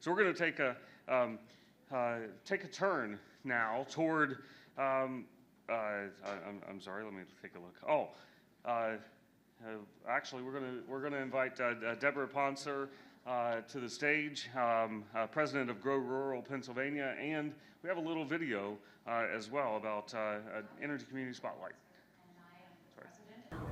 So we're going to take a turn now toward. I'm sorry. Let me take a look. Actually, we're gonna invite Deborah Pontzer to the stage, president of Grow Rural Pennsylvania, and we have a little video as well about Energy Community Spotlight.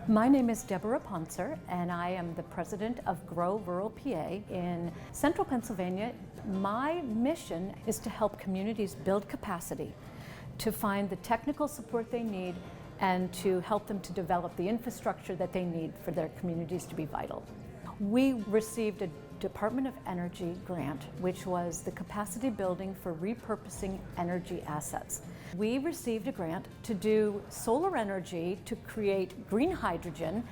My name is Deborah Pontzer, and I am the president of Grow Rural PA in central Pennsylvania. My mission is to help communities build capacity, to find the technical support they need, and to help them to develop the infrastructure that they need for their communities to be vital. We received a Department of Energy grant, which was the capacity building for repurposing energy assets. We received a grant to do solar energy to create green hydrogen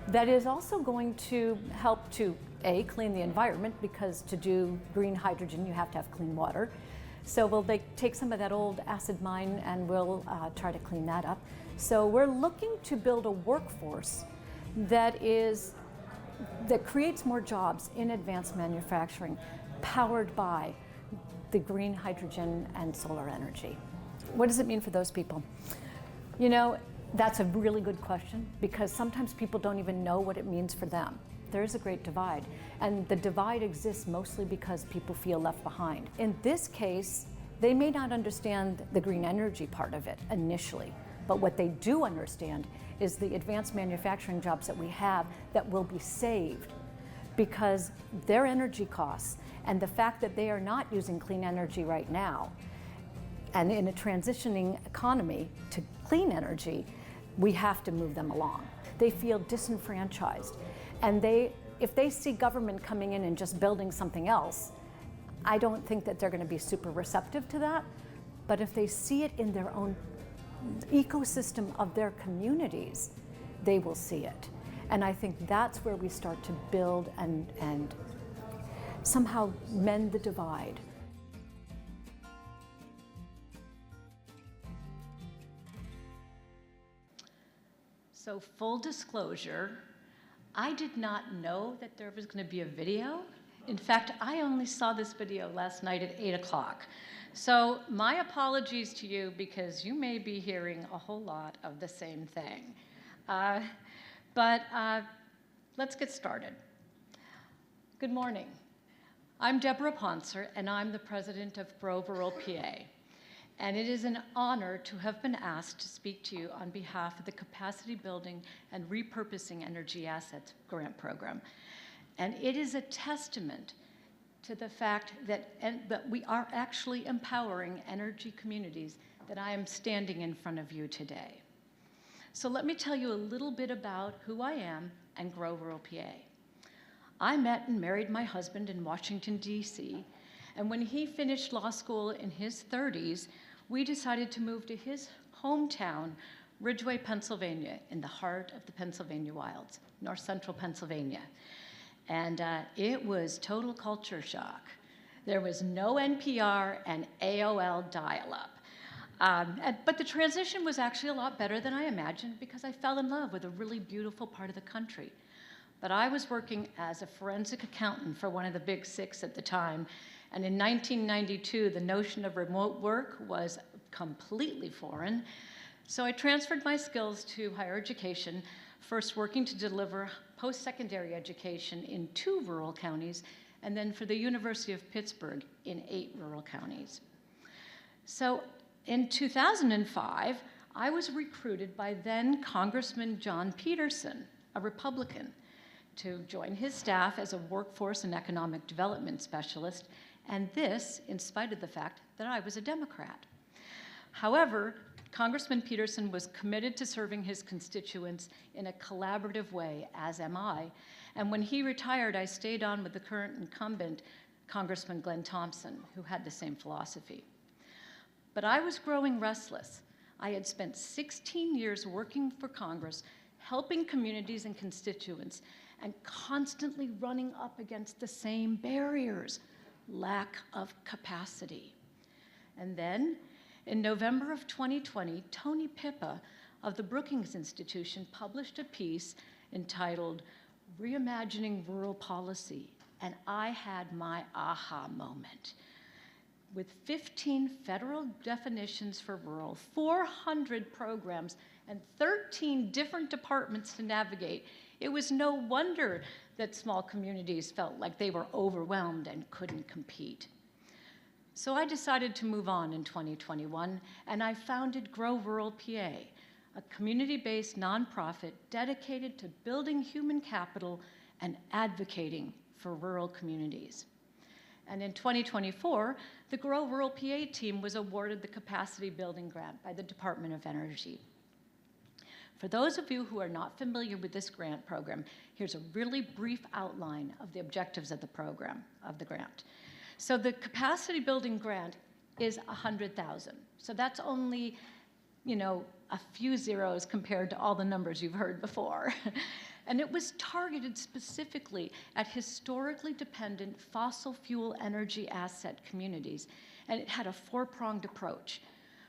that is also going to help to, A, clean the environment, because to do green hydrogen you have to have clean water. So we'll take some of that old acid mine and we'll try to clean that up. So we're looking to build a workforce that creates more jobs in advanced manufacturing, powered by the green hydrogen and solar energy. What does it mean for those people? You know, that's a really good question, because sometimes people don't even know what it means for them. There is a great divide, and the divide exists mostly because people feel left behind. In this case, they may not understand the green energy part of it initially, but what they do understand is the advanced manufacturing jobs that we have that will be saved because their energy costs and the fact that they are not using clean energy right now, and in a transitioning economy to clean energy, we have to move them along. They feel disenfranchised, and if they see government coming in and just building something else, I don't think that they're going to be super receptive to that. But if they see it in their own ecosystem of their communities, they will see it. And I think that's where we start to build and somehow mend the divide. So full disclosure, I did not know that there was going to be a video. In fact, I only saw this video last night at 8 o'clock. So my apologies to you, because you may be hearing a whole lot of the same thing. But let's get started. Good morning. I'm Deborah Pontzer, and I'm the president of Grow Rural PA. And it is an honor to have been asked to speak to you on behalf of the Capacity Building and Repurposing Energy Assets Grant Program. And it is a testament to the fact that we are actually empowering energy communities that I am standing in front of you today. So let me tell you a little bit about who I am and Grow Rural PA. I met and married my husband in Washington, D.C., and when he finished law school in his 30s, we decided to move to his hometown, Ridgway, Pennsylvania, in the heart of the Pennsylvania wilds, north central Pennsylvania. And it was total culture shock. There was no NPR and AOL dial-up. But the transition was actually a lot better than I imagined, because I fell in love with a really beautiful part of the country. But I was working as a forensic accountant for one of the big six at the time, and in 1992, the notion of remote work was completely foreign. So I transferred my skills to higher education, first working to deliver post-secondary education in 2 rural counties, and then for the University of Pittsburgh in 8 rural counties. So in 2005, I was recruited by then Congressman John Peterson, a Republican, to join his staff as a workforce and economic development specialist, and this in spite of the fact that I was a Democrat. However, Congressman Peterson was committed to serving his constituents in a collaborative way, as am I, and when he retired, I stayed on with the current incumbent, Congressman Glenn Thompson, who had the same philosophy. But I was growing restless. I had spent 16 years working for Congress, helping communities and constituents, and constantly running up against the same barriers: lack of capacity. And then, in November of 2020, Tony Pippa of the Brookings Institution published a piece entitled "Reimagining Rural Policy and I had my aha moment. With 15 federal definitions for rural, 400 programs, and 13 different departments to navigate, it was no wonder that small communities felt like they were overwhelmed and couldn't compete. So I decided to move on in 2021, and I founded Grow Rural PA, a community-based nonprofit dedicated to building human capital and advocating for rural communities. And in 2024, the Grow Rural PA team was awarded the Capacity Building Grant by the Department of Energy. For those of you who are not familiar with this grant program, here's a really brief outline of the objectives of the program, of the grant. So the Capacity Building Grant is $100,000. So that's only, a few zeros compared to all the numbers you've heard before. And it was targeted specifically at historically dependent fossil fuel energy asset communities. And it had a four-pronged approach.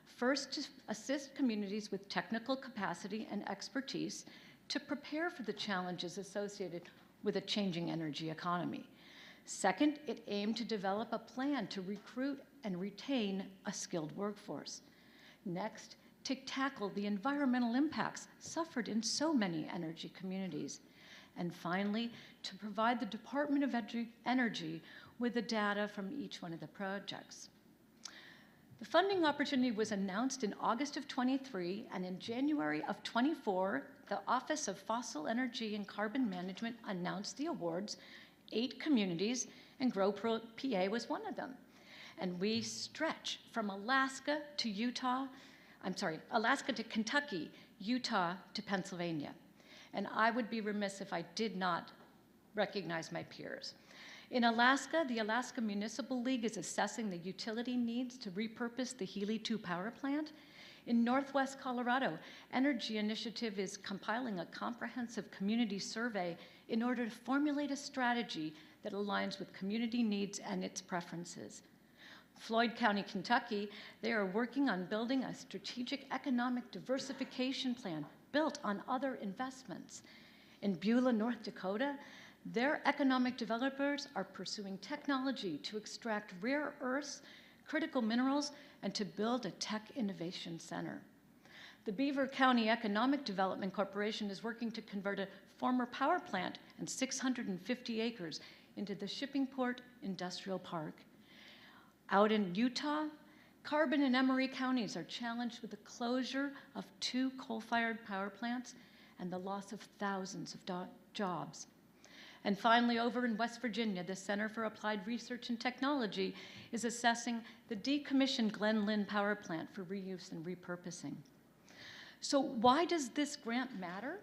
First, to assist communities with technical capacity and expertise to prepare for the challenges associated with a changing energy economy. Second, it aimed to develop a plan to recruit and retain a skilled workforce. Next, to tackle the environmental impacts suffered in so many energy communities. And finally, to provide the Department of Energy with the data from each one of the projects. The funding opportunity was announced in August of 23, and in January of 24, the Office of Fossil Energy and Carbon Management announced the awards, 8 communities, and Grow PA was one of them. And we stretch from Alaska to Kentucky, Utah to Pennsylvania. And I would be remiss if I did not recognize my peers. In Alaska, the Alaska Municipal League is assessing the utility needs to repurpose the Healy 2 power plant. In Northwest Colorado, Energy Initiative is compiling a comprehensive community survey in order to formulate a strategy that aligns with community needs and its preferences. Floyd County, Kentucky, they are working on building a strategic economic diversification plan built on other investments. In Beulah, North Dakota, their economic developers are pursuing technology to extract rare earths, critical minerals, and to build a tech innovation center. The Beaver County Economic Development Corporation is working to convert a former power plant and 650 acres into the Shippingport Industrial Park. Out in Utah, Carbon and Emory counties are challenged with the closure of 2 coal-fired power plants and the loss of thousands of jobs. And finally, over in West Virginia, the Center for Applied Research and Technology is assessing the decommissioned Glen Lynn power plant for reuse and repurposing. So why does this grant matter?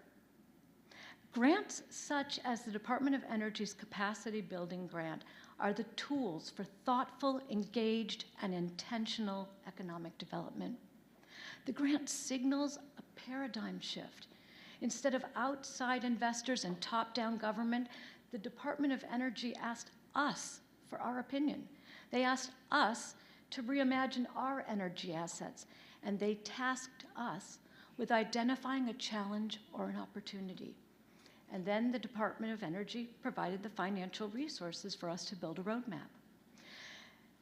Grants such as the Department of Energy's Capacity Building Grant are the tools for thoughtful, engaged, and intentional economic development. The grant signals a paradigm shift. Instead of outside investors and top-down government, the Department of Energy asked us for our opinion. They asked us to reimagine our energy assets, and they tasked us with identifying a challenge or an opportunity. And then the Department of Energy provided the financial resources for us to build a roadmap.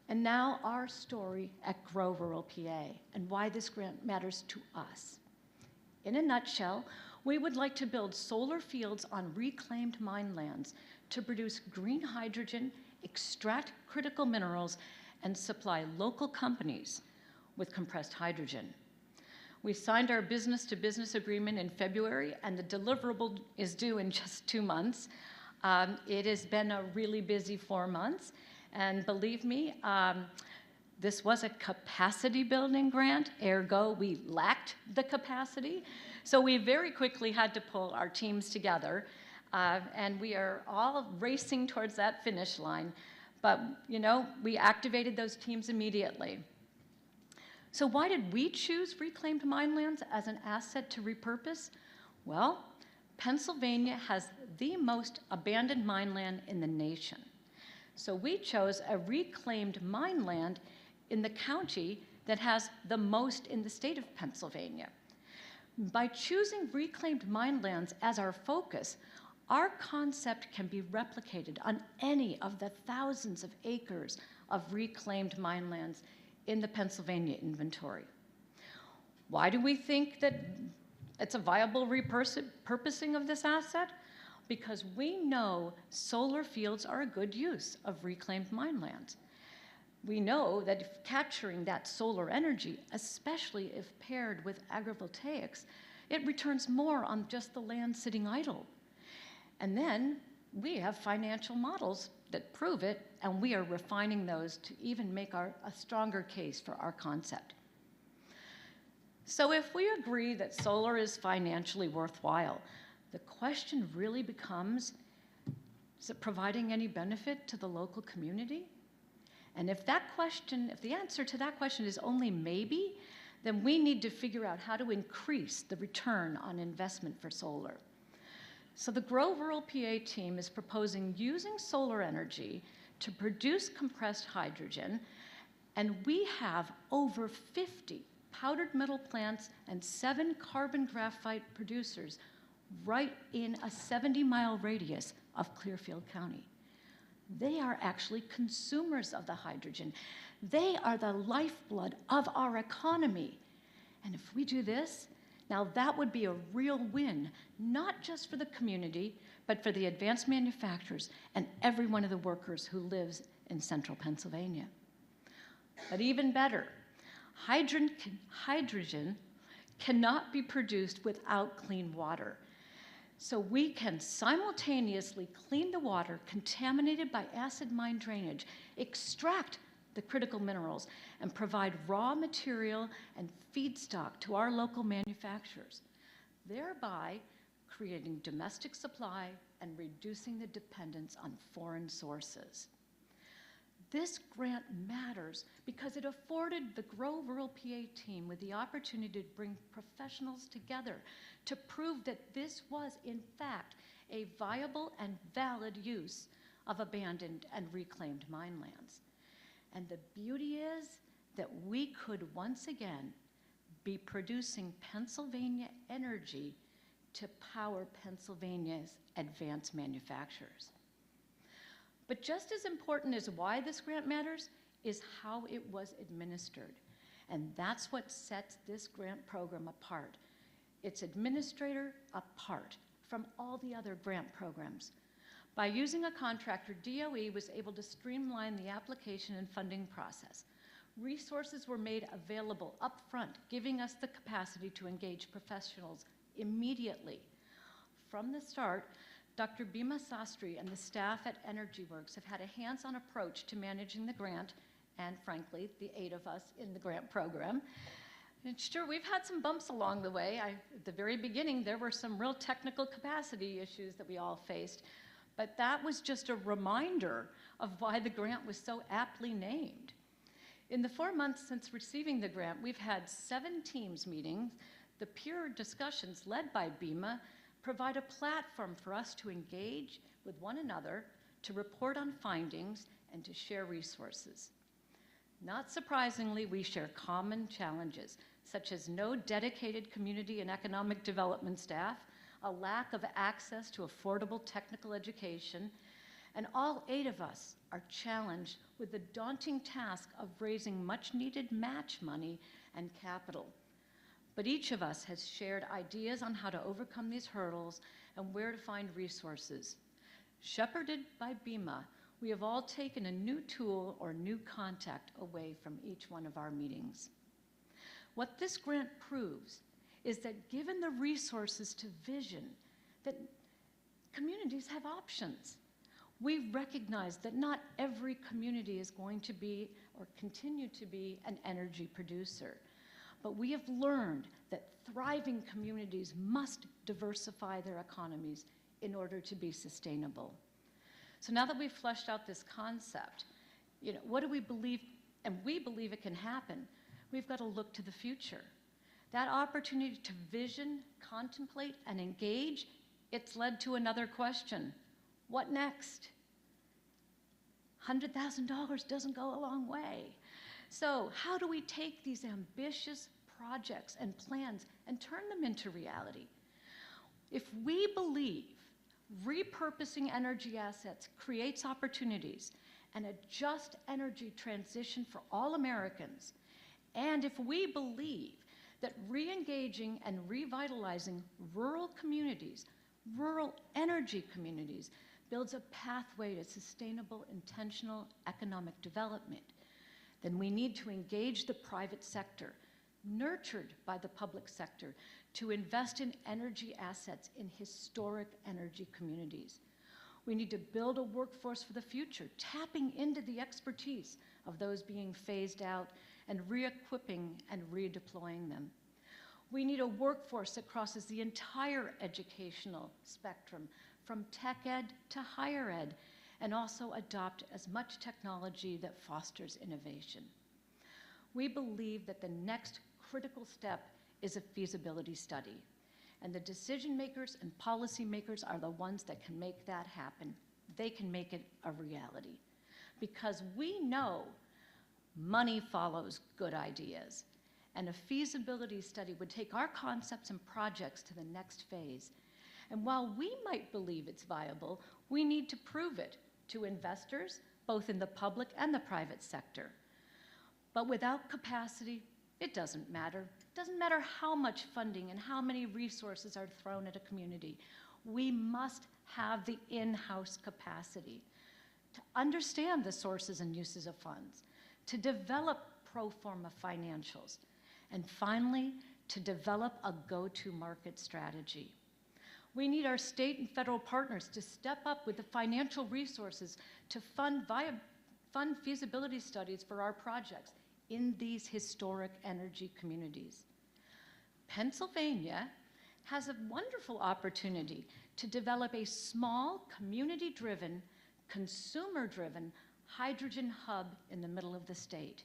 And now our story at Grow Rural PA and why this grant matters to us. In a nutshell, we would like to build solar fields on reclaimed mine lands to produce green hydrogen, extract critical minerals, and supply local companies with compressed hydrogen. We signed our business-to-business agreement in February, and the deliverable is due in just 2 months. It has been a really busy 4 months, and believe me, this was a capacity building grant, ergo we lacked the capacity. So we very quickly had to pull our teams together, and we are all racing towards that finish line. But, we activated those teams immediately. So why did we choose reclaimed mine lands as an asset to repurpose? Well, Pennsylvania has the most abandoned mine land in the nation. So we chose a reclaimed mine land in the county that has the most in the state of Pennsylvania. By choosing reclaimed mine lands as our focus, our concept can be replicated on any of the thousands of acres of reclaimed mine lands in the Pennsylvania inventory. Why do we think that it's a viable repurposing of this asset? Because we know solar fields are a good use of reclaimed mine lands. We know that if capturing that solar energy, especially if paired with agrivoltaics, it returns more on just the land sitting idle. And then we have financial models that prove it, and we are refining those to even make a stronger case for our concept. So if we agree that solar is financially worthwhile, the question really becomes, is it providing any benefit to the local community? And if the answer to that question is only maybe, then we need to figure out how to increase the return on investment for solar. So the Grow Rural PA team is proposing using solar energy to produce compressed hydrogen, and we have over 50 powdered metal plants and 7 carbon graphite producers right in a 70-mile radius of Clearfield County. They are actually consumers of the hydrogen. They are the lifeblood of our economy. And if we do this, now that would be a real win, not just for the community, but for the advanced manufacturers and every one of the workers who lives in central Pennsylvania. But even better, hydrogen cannot be produced without clean water. So we can simultaneously clean the water contaminated by acid mine drainage, extract the critical minerals, and provide raw material and feedstock to our local manufacturers, thereby creating domestic supply and reducing the dependence on foreign sources. This grant matters because it afforded the Grow Rural PA team with the opportunity to bring professionals together to prove that this was, in fact, a viable and valid use of abandoned and reclaimed mine lands. And the beauty is that we could once again be producing Pennsylvania energy to power Pennsylvania's advanced manufacturers. But just as important as why this grant matters is how it was administered. And that's what sets this grant program apart. Its administrator apart from all the other grant programs. By using a contractor, DOE was able to streamline the application and funding process. Resources were made available upfront, giving us the capacity to engage professionals immediately. From the start, Dr. Bhima Sastry and the staff at EnergyWorks have had a hands-on approach to managing the grant, and frankly, the 8 of us in the grant program. And sure, we've had some bumps along the way. At the very beginning, there were some real technical capacity issues that we all faced, but that was just a reminder of why the grant was so aptly named. In the 4 months since receiving the grant, we've had 7 teams meetings. The peer discussions led by Bhima provide a platform for us to engage with one another, to report on findings, and to share resources. Not surprisingly, we share common challenges, such as no dedicated community and economic development staff, a lack of access to affordable technical education, and all 8 of us are challenged with the daunting task of raising much-needed match money and capital. But each of us has shared ideas on how to overcome these hurdles and where to find resources. Shepherded by Bhima, we have all taken a new tool or new contact away from each one of our meetings. What this grant proves is that given the resources to vision, that communities have options. We recognize that not every community is going to be or continue to be an energy producer. But we have learned that thriving communities must diversify their economies in order to be sustainable. So now that we've fleshed out this concept, what do we believe? And we believe it can happen. We've got to look to the future. That opportunity to vision, contemplate, and engage, it's led to another question. What next? $100,000 doesn't go a long way. So how do we take these ambitious projects and plans and turn them into reality? If we believe Repurposing energy assets creates opportunities and a just energy transition for all Americans. And if we believe that re-engaging and revitalizing rural communities, rural energy communities, builds a pathway to sustainable, intentional economic development, then we need to engage the private sector, nurtured by the public sector, to invest in energy assets in historic energy communities. We need to build a workforce for the future, tapping into the expertise of those being phased out and re-equipping and redeploying them. We need a workforce that crosses the entire educational spectrum, from tech ed to higher ed, and also adopt as much technology that fosters innovation. We believe that the next critical step is a feasibility study, and the decision makers and policy makers are the ones that can make that happen. They can make it a reality, because we know money follows good ideas, and a feasibility study would take our concepts and projects to the next phase. And while we might believe it's viable, we need to prove it to investors, both in the public and the private sector. But without capacity, it doesn't matter. It doesn't matter how much funding and how many resources are thrown at a community. We must have the in-house capacity to understand the sources and uses of funds, to develop pro forma financials, and finally, to develop a go-to-market strategy. We need our state and federal partners to step up with the financial resources to fund feasibility studies for our projects in these historic energy communities. Pennsylvania has a wonderful opportunity to develop a small, community-driven, consumer-driven hydrogen hub in the middle of the state.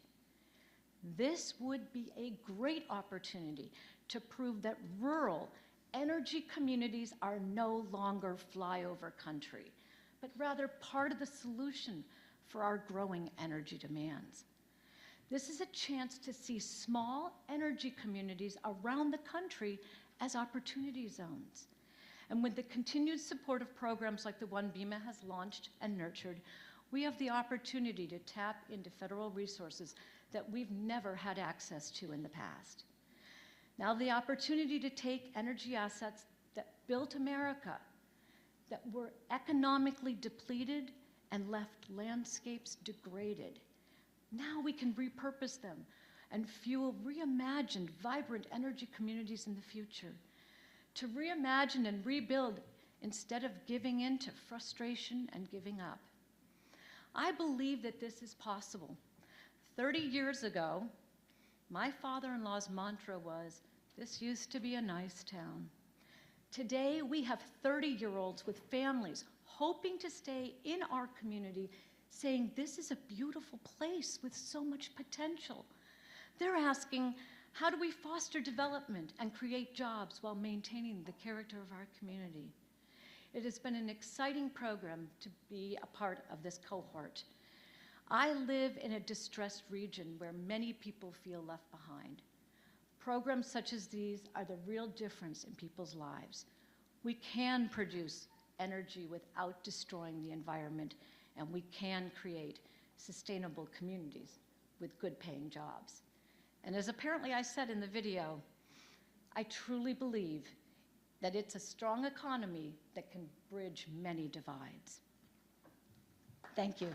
This would be a great opportunity to prove that rural energy communities are no longer flyover country, but rather part of the solution for our growing energy demands. This is a chance to see small energy communities around the country as opportunity zones. And with the continued support of programs like the one BEMA has launched and nurtured, we have the opportunity to tap into federal resources that we've never had access to in the past. Now the opportunity to take energy assets that built America, that were economically depleted and left landscapes degraded. Now we can repurpose them and fuel reimagined, vibrant energy communities in the future. To reimagine and rebuild instead of giving in to frustration and giving up. I believe that this is possible. 30 years ago, my father-in-law's mantra was, "This used to be a nice town." Today, we have 30-year-olds with families hoping to stay in our community, saying, "This is a beautiful place with so much potential." They're asking, how do we foster development and create jobs while maintaining the character of our community? It has been an exciting program to be a part of this cohort. I live in a distressed region where many people feel left behind. Programs such as these are the real difference in people's lives. We can produce energy without destroying the environment, and we can create sustainable communities with good-paying jobs. And as apparently I said in the video, I truly believe that it's a strong economy that can bridge many divides. Thank you.